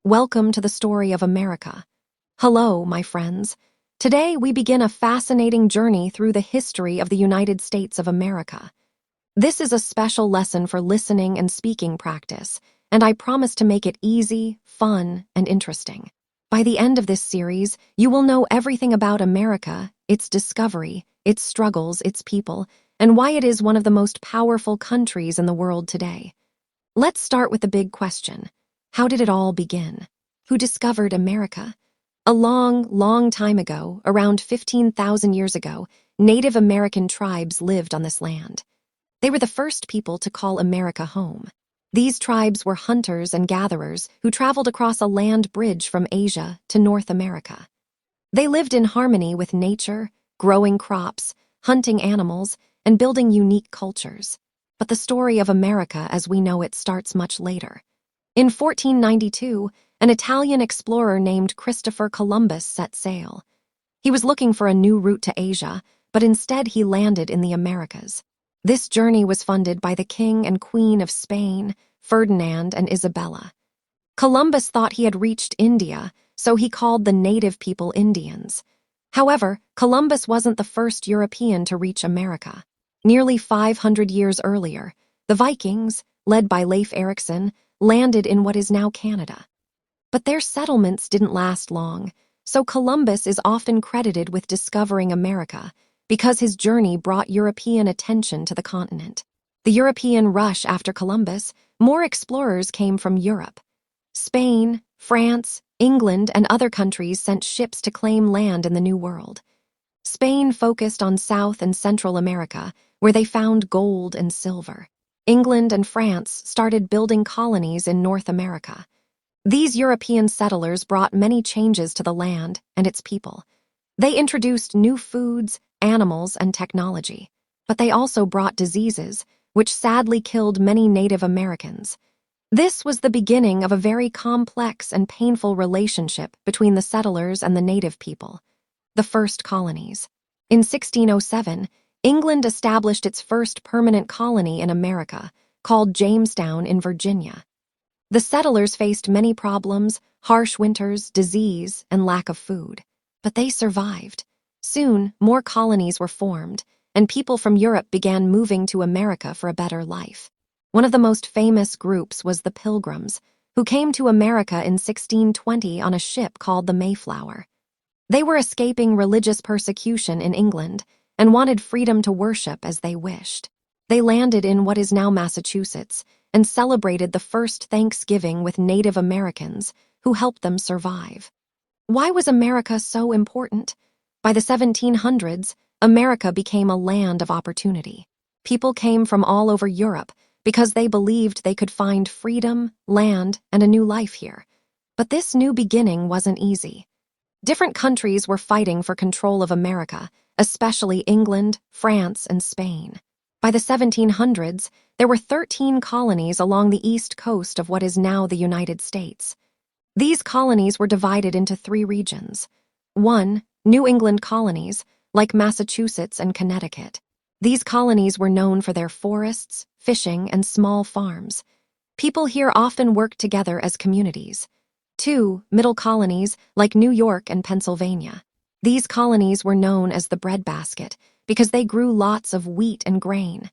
Welcome to the story of America. Hello, my friends. Today we begin a fascinating journey through the history of the United States of America. This is a special lesson for listening and speaking practice, and I promise to make it easy, fun, and interesting. By the end of this series, you will know everything about America, its discovery, its struggles, its people, and why it is one of the most powerful countries in the world today. Let's start with the big question. How did it all begin? Who discovered America? A long time ago, around 15,000 years ago, Native American tribes lived on this land. They were the first people to call America home. These tribes were hunters and gatherers who traveled across a land bridge from Asia to North America. They lived in harmony with nature, growing crops, hunting animals, and building unique cultures. But the story of America as we know it starts much later. In 1492, an Italian explorer named Christopher Columbus set sail. He was looking for a new route to Asia, but instead he landed in the Americas. This journey was funded by the King and Queen of Spain, Ferdinand and Isabella. Columbus thought he had reached India, so he called the native people Indians. However, Columbus wasn't the first European to reach America. Nearly 500 years earlier, the Vikings, led by Leif Erikson, landed in what is now Canada. But their settlements didn't last long, so Columbus is often credited with discovering America because his journey brought European attention to the continent. The European rush after Columbus, more explorers came from Europe. Spain, France, England, and other countries sent ships to claim land in the New World. Spain focused on South and Central America, where they found gold and silver. England and France started building colonies in North America. These European settlers brought many changes to the land and its people. They introduced new foods, animals, and technology. But they also brought diseases, which sadly killed many Native Americans. This was the beginning of a very complex and painful relationship between the settlers and the native people. The first colonies. In 1607, England established its first permanent colony in America, called Jamestown in Virginia. The settlers faced many problems, harsh winters, disease, and lack of food. But they survived. Soon, more colonies were formed, and people from Europe began moving to America for a better life. One of the most famous groups was the Pilgrims, who came to America in 1620 on a ship called the Mayflower. They were escaping religious persecution in England and wanted freedom to worship as they wished. They landed in what is now Massachusetts and celebrated the first Thanksgiving with Native Americans who helped them survive. Why was America so important? By the 1700s, America became a land of opportunity. People came from all over Europe because they believed they could find freedom, land, and a new life here. But this new beginning wasn't easy. Different countries were fighting for control of America, especially England, France, and Spain. By the 1700s, there were 13 colonies along the east coast of what is now the United States. These colonies were divided into 3 regions. 1. New England colonies, like Massachusetts and Connecticut. These colonies were known for their forests, fishing, and small farms. People here often worked together as communities. 2. Middle colonies, like New York and Pennsylvania. These colonies were known as the breadbasket because they grew lots of wheat and grain.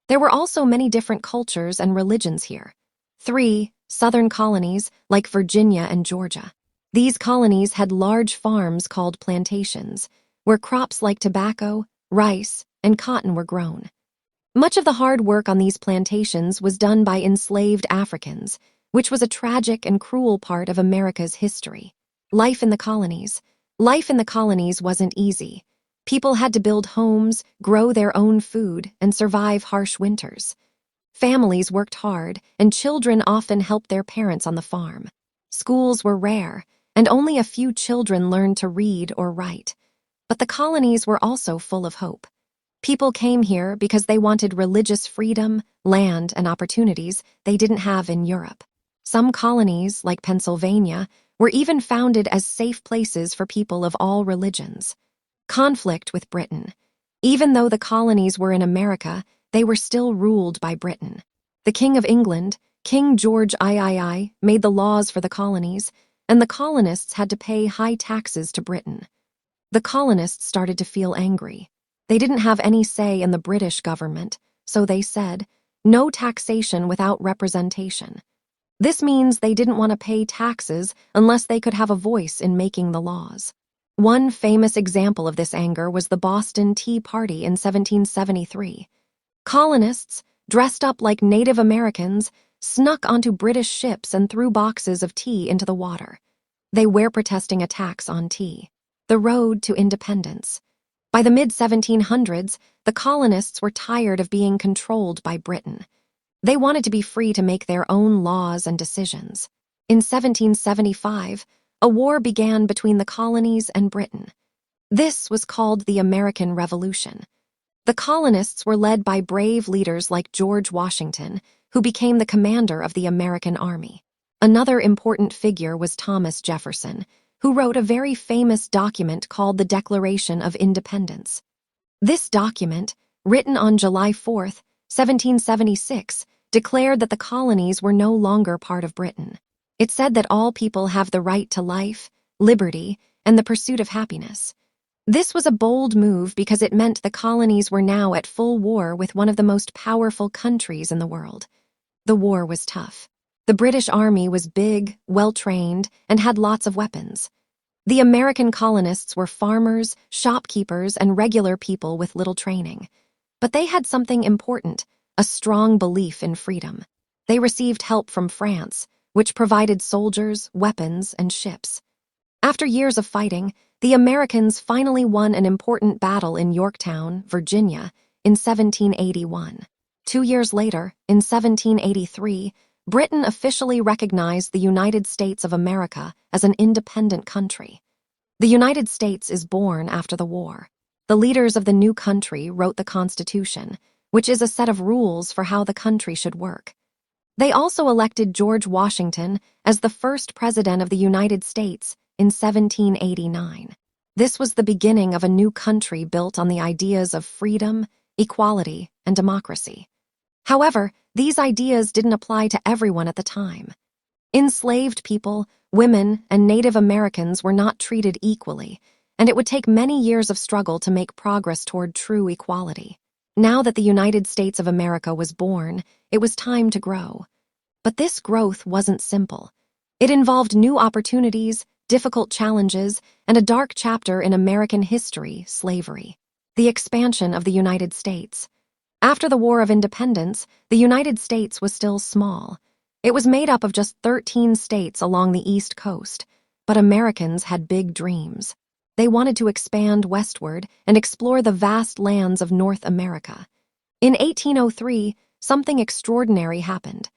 There were also many different cultures and religions here. 3. Southern colonies, like Virginia and Georgia. These colonies had large farms called plantations, where crops like tobacco, rice, and cotton were grown. Much of the hard work on these plantations was done by enslaved Africans, which was a tragic and cruel part of America's history. Life in the colonies. Life in the colonies wasn't easy. People had to build homes, grow their own food, and survive harsh winters. Families worked hard, and children often helped their parents on the farm. Schools were rare, and only a few children learned to read or write. But the colonies were also full of hope. People came here because they wanted religious freedom, land, and opportunities they didn't have in Europe. Some colonies, like Pennsylvania, were even founded as safe places for people of all religions. Conflict with Britain. Even though the colonies were in America, they were still ruled by Britain. The King of England, King George III made the laws for the colonies, and the colonists had to pay high taxes to Britain. The colonists started to feel angry. They didn't have any say in the British government, so they said, "No taxation without representation." This means they didn't want to pay taxes unless they could have a voice in making the laws. One famous example of this anger was the Boston Tea Party in 1773. Colonists, dressed up like Native Americans, snuck onto British ships and threw boxes of tea into the water. They were protesting a tax on tea. The road to independence. By the mid-1700s, the colonists were tired of being controlled by Britain. They wanted to be free to make their own laws and decisions. In 1775, a war began between the colonies and Britain. This was called the American Revolution. The colonists were led by brave leaders like George Washington, who became the commander of the American Army. Another important figure was Thomas Jefferson, who wrote a very famous document called the Declaration of Independence. This document, written on July 4, 1776, declared that the colonies were no longer part of Britain. It said that all people have the right to life, liberty, and the pursuit of happiness. This was a bold move because it meant the colonies were now at full war with one of the most powerful countries in the world. The war was tough. The British Army was big, well-trained, and had lots of weapons. The American colonists were farmers, shopkeepers, and regular people with little training. But they had something important, a strong belief in freedom. They received help from France, which provided soldiers, weapons, and ships. After years of fighting, the Americans finally won an important battle in Yorktown, Virginia, in 1781. 2 years later, in 1783, Britain officially recognized the United States of America as an independent country. The United States is born after the war. The leaders of the new country wrote the Constitution, which is a set of rules for how the country should work. They also elected George Washington as the first president of the United States in 1789. This was the beginning of a new country built on the ideas of freedom, equality, and democracy. However, these ideas didn't apply to everyone at the time. Enslaved people, women, and Native Americans were not treated equally, and it would take many years of struggle to make progress toward true equality. Now that the United States of America was born, it was time to grow. But this growth wasn't simple. It involved new opportunities, difficult challenges, and a dark chapter in American history, slavery. The expansion of the United States. After the War of Independence, the United States was still small. It was made up of just 13 states along the East Coast, but Americans had big dreams. They wanted to expand westward and explore the vast lands of North America. In 1803, something extraordinary happened.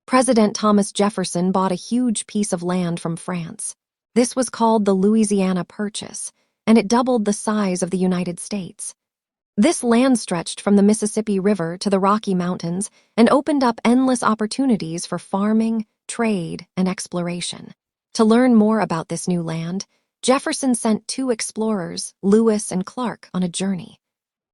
President Thomas Jefferson bought a huge piece of land from France. This was called the Louisiana Purchase, and it doubled the size of the United States. This land stretched from the Mississippi River to the Rocky Mountains and opened up endless opportunities for farming, trade, and exploration. To learn more about this new land, Jefferson sent 2 explorers, Lewis and Clark, on a journey.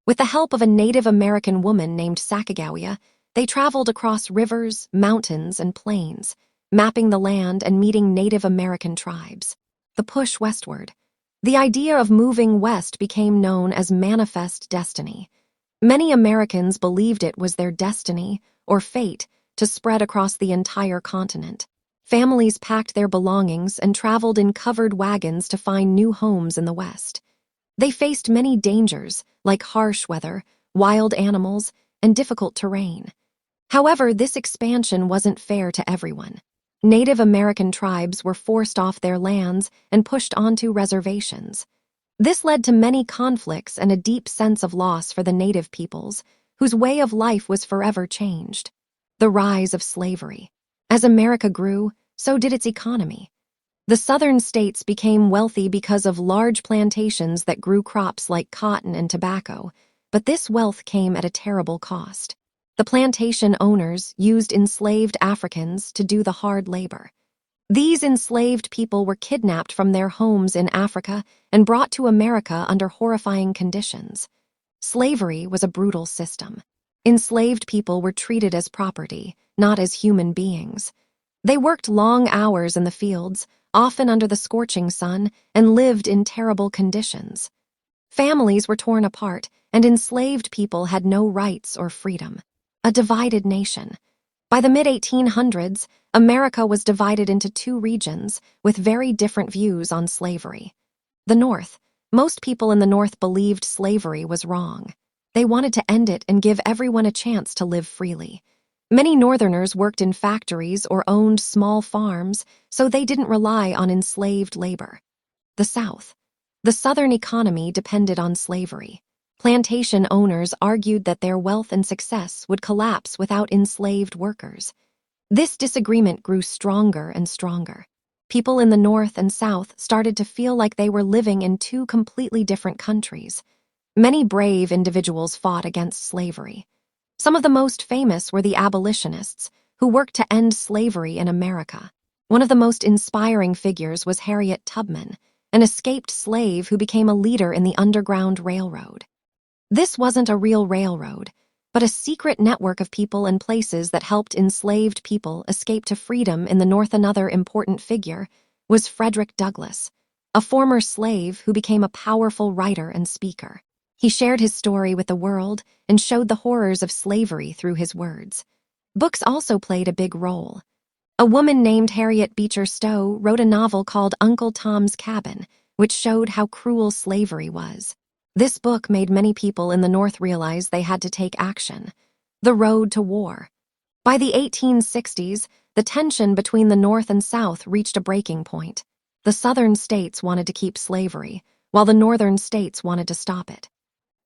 With the help of a Native American woman named Sacagawea, they traveled across rivers, mountains, and plains, mapping the land and meeting Native American tribes. The push westward. The idea of moving west became known as manifest destiny. Many Americans believed it was their destiny, or fate, to spread across the entire continent. Families packed their belongings and traveled in covered wagons to find new homes in the West. They faced many dangers, like harsh weather, wild animals, and difficult terrain. However, this expansion wasn't fair to everyone. Native American tribes were forced off their lands and pushed onto reservations. This led to many conflicts and a deep sense of loss for the native peoples, whose way of life was forever changed. The rise of slavery. As America grew, so did its economy. The southern states became wealthy because of large plantations that grew crops like cotton and tobacco, but this wealth came at a terrible cost. The plantation owners used enslaved Africans to do the hard labor. These enslaved people were kidnapped from their homes in Africa and brought to America under horrifying conditions. Slavery was a brutal system. Enslaved people were treated as property, not as human beings. They worked long hours in the fields, often under the scorching sun, and lived in terrible conditions. Families were torn apart, and enslaved people had no rights or freedom. A divided nation. By the mid-1800s, America was divided into two regions with very different views on slavery. The North. Most people in the North believed slavery was wrong. They wanted to end it and give everyone a chance to live freely. Many Northerners worked in factories or owned small farms, so they didn't rely on enslaved labor. The South. The Southern economy depended on slavery. Plantation owners argued that their wealth and success would collapse without enslaved workers. This disagreement grew stronger and stronger. People in the North and South started to feel like they were living in two completely different countries. Many brave individuals fought against slavery. Some of the most famous were the abolitionists, who worked to end slavery in America. One of the most inspiring figures was Harriet Tubman, an escaped slave who became a leader in the Underground Railroad. This wasn't a real railroad, but a secret network of people and places that helped enslaved people escape to freedom in the North. Another important figure was Frederick Douglass, a former slave who became a powerful writer and speaker. He shared his story with the world and showed the horrors of slavery through his words. Books also played a big role. A woman named Harriet Beecher Stowe wrote a novel called Uncle Tom's Cabin, which showed how cruel slavery was. This book made many people in the North realize they had to take action. The road to war. By the 1860s, the tension between the North and South reached a breaking point. The Southern states wanted to keep slavery, while the Northern states wanted to stop it.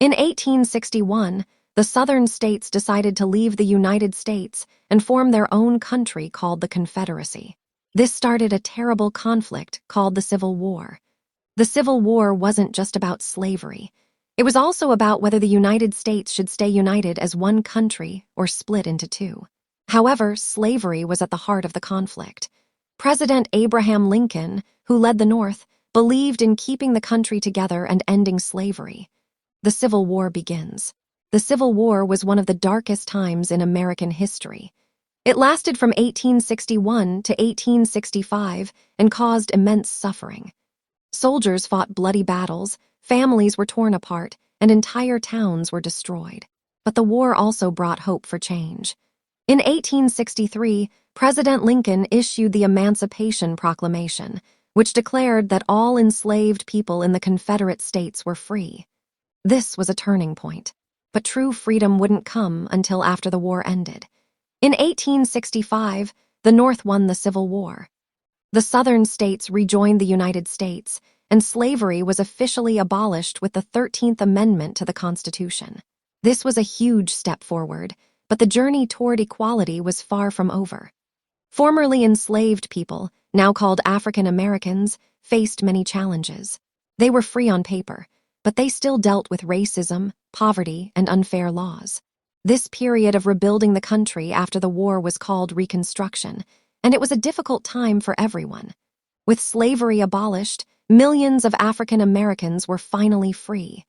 In 1861, the Southern states decided to leave the United States and form their own country called the Confederacy. This started a terrible conflict called the Civil War. The Civil War wasn't just about slavery. It was also about whether the United States should stay united as one country or split into two. However, slavery was at the heart of the conflict. President Abraham Lincoln, who led the North, believed in keeping the country together and ending slavery. The Civil War begins. The Civil War was one of the darkest times in American history. It lasted from 1861 to 1865 and caused immense suffering. Soldiers fought bloody battles, families were torn apart, and entire towns were destroyed. But the war also brought hope for change. In 1863, President Lincoln issued the Emancipation Proclamation, which declared that all enslaved people in the Confederate States were free. This was a turning point, but true freedom wouldn't come until after the war ended. In 1865, the North won the Civil War. The Southern states rejoined the United States, and slavery was officially abolished with the 13th Amendment to the Constitution. This was a huge step forward, but the journey toward equality was far from over. Formerly enslaved people, now called African Americans, faced many challenges. They were free on paper, but they still dealt with racism, poverty, and unfair laws. This period of rebuilding the country after the war was called Reconstruction, and it was a difficult time for everyone. With slavery abolished, millions of African Americans were finally free.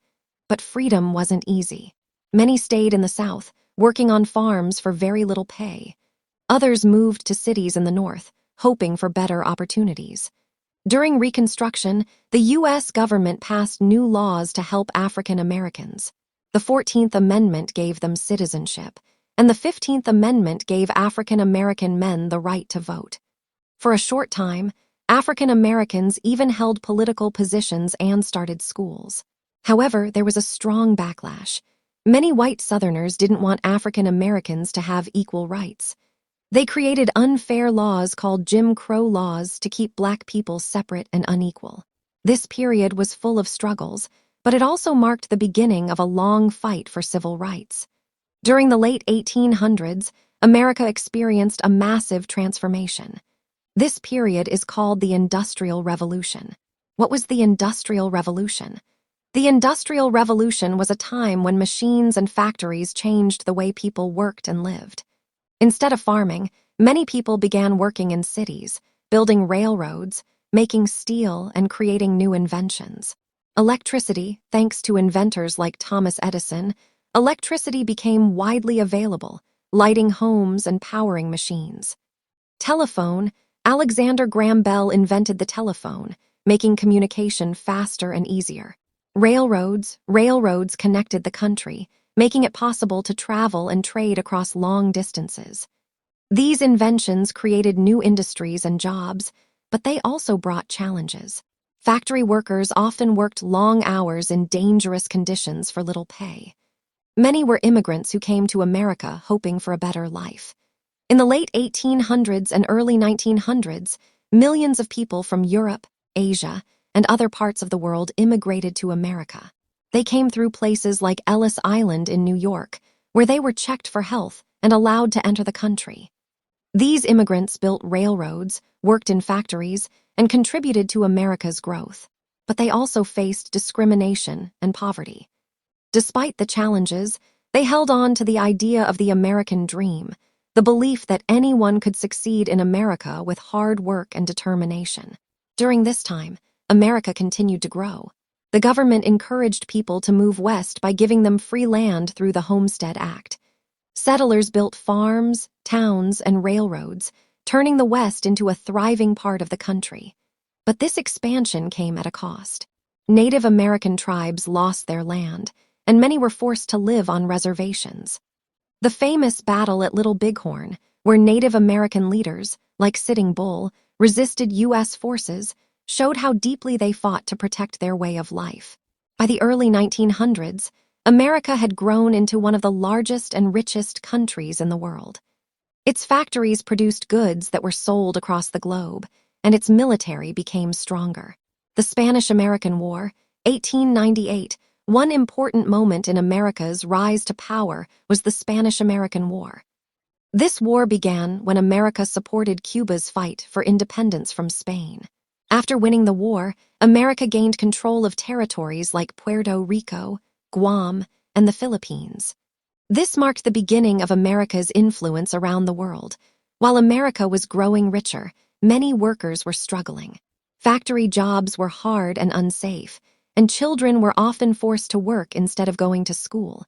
But freedom wasn't easy. Many stayed in the South, working on farms for very little pay. Others moved to cities in the North, hoping for better opportunities. During Reconstruction, the U.S. government passed new laws to help African Americans. The 14th Amendment gave them citizenship, and the 15th Amendment gave African American men the right to vote. For a short time, African Americans even held political positions and started schools. However, there was a strong backlash. Many white Southerners didn't want African Americans to have equal rights. They created unfair laws called Jim Crow laws to keep black people separate and unequal. This period was full of struggles, but it also marked the beginning of a long fight for civil rights. During the late 1800s, America experienced a massive transformation. This period is called the Industrial Revolution. What was the Industrial Revolution? The Industrial Revolution was a time when machines and factories changed the way people worked and lived. Instead of farming, many people began working in cities, building railroads, making steel, and creating new inventions. Electricity, thanks to inventors like Thomas Edison, Electricity became widely available, lighting homes and powering machines. Telephone. Alexander Graham Bell invented the telephone, making communication faster and easier. Railroads connected the country, making it possible to travel and trade across long distances. These inventions created new industries and jobs, but they also brought challenges. Factory workers often worked long hours in dangerous conditions for little pay. Many were immigrants who came to America hoping for a better life. In the late 1800s and early 1900s, millions of people from Europe, Asia, and other parts of the world immigrated to America. They came through places like Ellis Island in New York, where they were checked for health and allowed to enter the country. These immigrants built railroads, worked in factories, and contributed to America's growth. But they also faced discrimination and poverty. Despite the challenges, they held on to the idea of the American dream, the belief that anyone could succeed in America with hard work and determination. During this time, America continued to grow. The government encouraged people to move west by giving them free land through the Homestead Act. Settlers built farms, towns, and railroads, turning the West into a thriving part of the country. But this expansion came at a cost. Native American tribes lost their land, and many were forced to live on reservations. The famous battle at Little Bighorn, where Native American leaders, like Sitting Bull, resisted U.S. forces, showed how deeply they fought to protect their way of life. By the early 1900s, America had grown into one of the largest and richest countries in the world. Its factories produced goods that were sold across the globe, and its military became stronger. The Spanish-American War, 1898, one important moment in America's rise to power was the Spanish-American War. This war began when America supported Cuba's fight for independence from Spain. After winning the war, America gained control of territories like Puerto Rico, Guam, and the Philippines. This marked the beginning of America's influence around the world. While America was growing richer, many workers were struggling. Factory jobs were hard and unsafe, and children were often forced to work instead of going to school.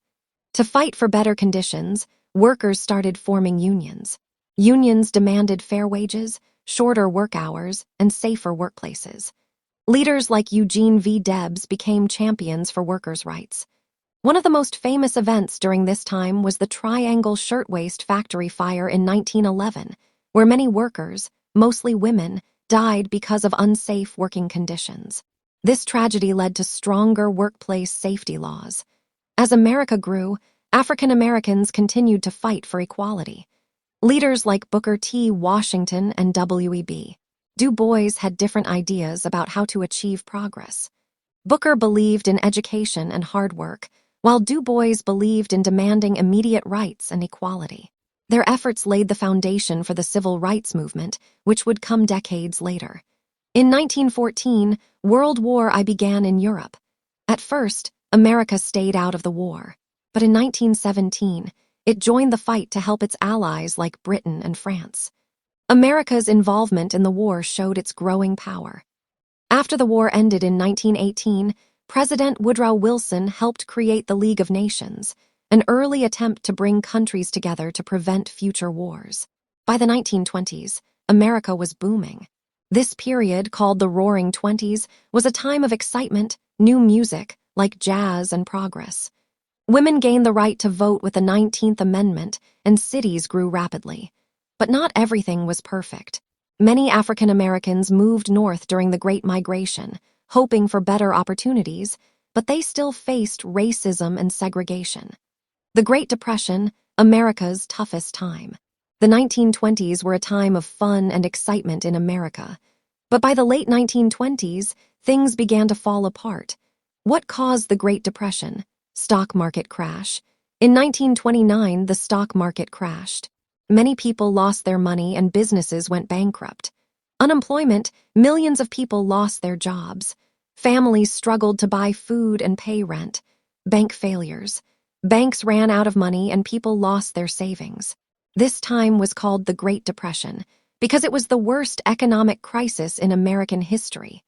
To fight for better conditions, workers started forming unions. Unions demanded fair wages, shorter work hours, and safer workplaces. Leaders like Eugene V. Debs became champions for workers' rights. One of the most famous events during this time was the Triangle Shirtwaist Factory fire in 1911, where many workers, mostly women, died because of unsafe working conditions. This tragedy led to stronger workplace safety laws. As America grew, African Americans continued to fight for equality. Leaders like Booker T. Washington and W.E.B. Du Bois had different ideas about how to achieve progress. Booker believed in education and hard work, while Du Bois believed in demanding immediate rights and equality. Their efforts laid the foundation for the civil rights movement, which would come decades later. In 1914, World War I began in Europe. At first, America stayed out of the war, but in 1917, it joined the fight to help its allies like Britain and France. America's involvement in the war showed its growing power. After the war ended in 1918, President Woodrow Wilson helped create the League of Nations, an early attempt to bring countries together to prevent future wars. By the 1920s, America was booming. This period, called the Roaring Twenties, was a time of excitement, new music, like jazz and progress. Women gained the right to vote with the 19th Amendment, and cities grew rapidly. But not everything was perfect. Many African Americans moved north during the Great Migration, hoping for better opportunities, but they still faced racism and segregation. The Great Depression, America's toughest time. The 1920s were a time of fun and excitement in America. But by the late 1920s, things began to fall apart. What caused the Great Depression? Stock market crash. In 1929, the stock market crashed. Many people lost their money and businesses went bankrupt. Unemployment, millions of people lost their jobs. Families struggled to buy food and pay rent. Bank failures. Banks ran out of money and people lost their savings. This time was called the Great Depression because it was the worst economic crisis in American history.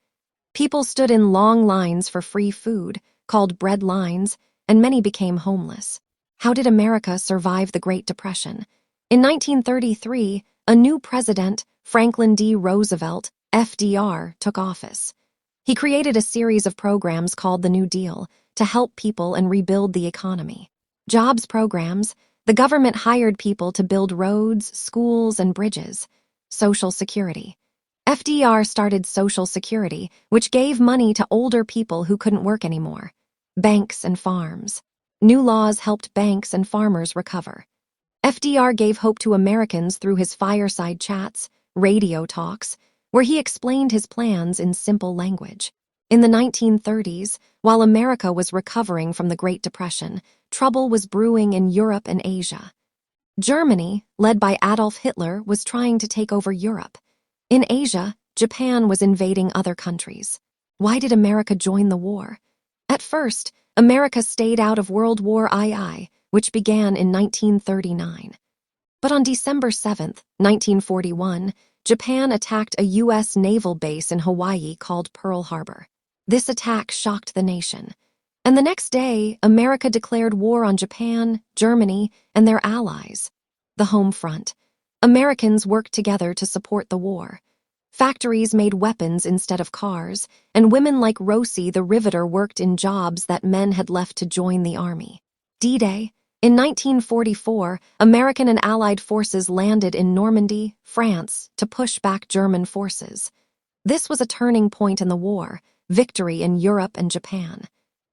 People stood in long lines for free food, called bread lines, and many became homeless. How did America survive the Great Depression? In 1933, a new president, Franklin D. Roosevelt, FDR, took office. He created a series of programs called the New Deal to help people and rebuild the economy. Jobs programs, the government hired people to build roads, schools, and bridges. Social Security. FDR started Social Security, which gave money to older people who couldn't work anymore. Banks and farms. New laws helped banks and farmers recover. FDR gave hope to Americans through his fireside chats, radio talks, where he explained his plans in simple language. In the 1930s, while America was recovering from the Great Depression, trouble was brewing in Europe and Asia. Germany, led by Adolf Hitler, was trying to take over Europe. In Asia, Japan was invading other countries. Why did America join the war? At first, America stayed out of World War II, which began in 1939. But on December 7, 1941, Japan attacked a U.S. naval base in Hawaii called Pearl Harbor. This attack shocked the nation. And the next day, America declared war on Japan, Germany, and their allies. The home front. Americans worked together to support the war. Factories made weapons instead of cars, and women like Rosie the Riveter worked in jobs that men had left to join the army. D-Day. In 1944, American and Allied forces landed in Normandy, France, to push back German forces. This was a turning point in the war, victory in Europe and Japan.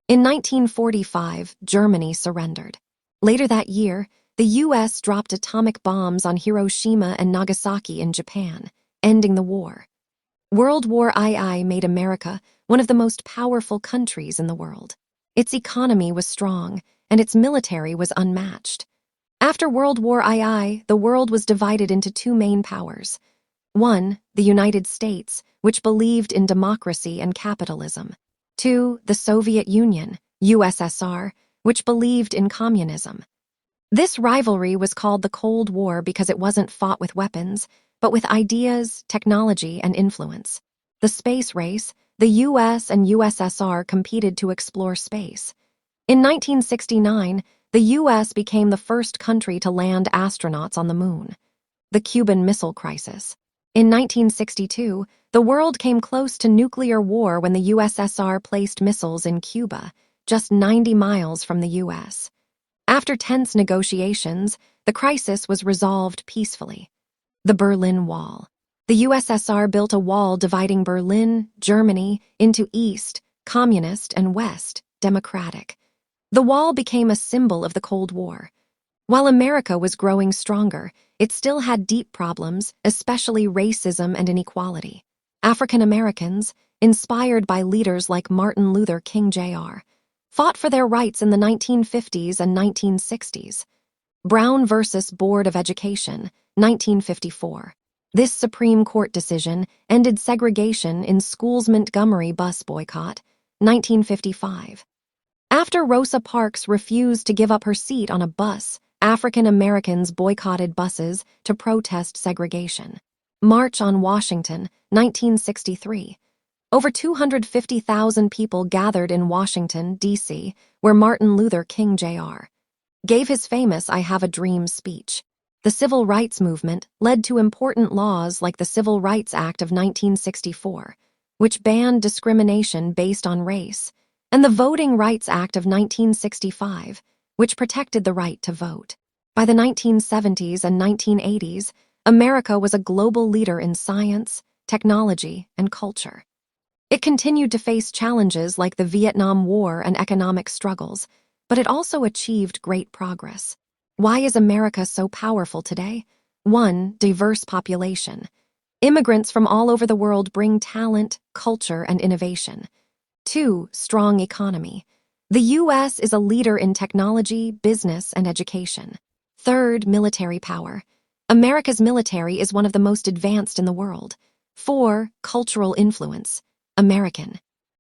In 1945, Germany surrendered. Later that year, the U.S. dropped atomic bombs on Hiroshima and Nagasaki in Japan, ending the war. World War II made America one of the most powerful countries in the world. Its economy was strong, and its military was unmatched. After World War II, the world was divided into two main powers. One, the United States, which believed in democracy and capitalism. Two, the Soviet Union, USSR, which believed in communism. This rivalry was called the Cold War because it wasn't fought with weapons, but with ideas, technology, and influence. The space race, the US and USSR competed to explore space. In 1969, the US became the first country to land astronauts on the moon. The Cuban Missile Crisis. In 1962, the world came close to nuclear war when the USSR placed missiles in Cuba, just 90 miles from the US. After tense negotiations, the crisis was resolved peacefully. The Berlin Wall. The USSR built a wall dividing Berlin, Germany, into East, communist, and West, democratic. The wall became a symbol of the Cold War. While America was growing stronger, it still had deep problems, especially racism and inequality. African Americans, inspired by leaders like Martin Luther King Jr., fought for their rights in the 1950s and 1960s. Brown versus Board of Education, 1954. This Supreme Court decision ended segregation in schools. Montgomery bus boycott, 1955. After Rosa Parks refused to give up her seat on a bus, African Americans boycotted buses to protest segregation. March on Washington, 1963. Over 250,000 people gathered in Washington, D.C., where Martin Luther King Jr. gave his famous I Have a Dream speech. The civil rights movement led to important laws like the Civil Rights Act of 1964, which banned discrimination based on race, and the Voting Rights Act of 1965, which protected the right to vote. By the 1970s and 1980s, America was a global leader in science, technology, and culture. It continued to face challenges like the Vietnam War and economic struggles, but it also achieved great progress. Why is America so powerful today? 1. Diverse population. Immigrants from all over the world bring talent, culture, and innovation. 2. Strong economy. The U.S. is a leader in technology, business, and education. 3. Military power. America's military is one of the most advanced in the world. 4. Cultural influence. American.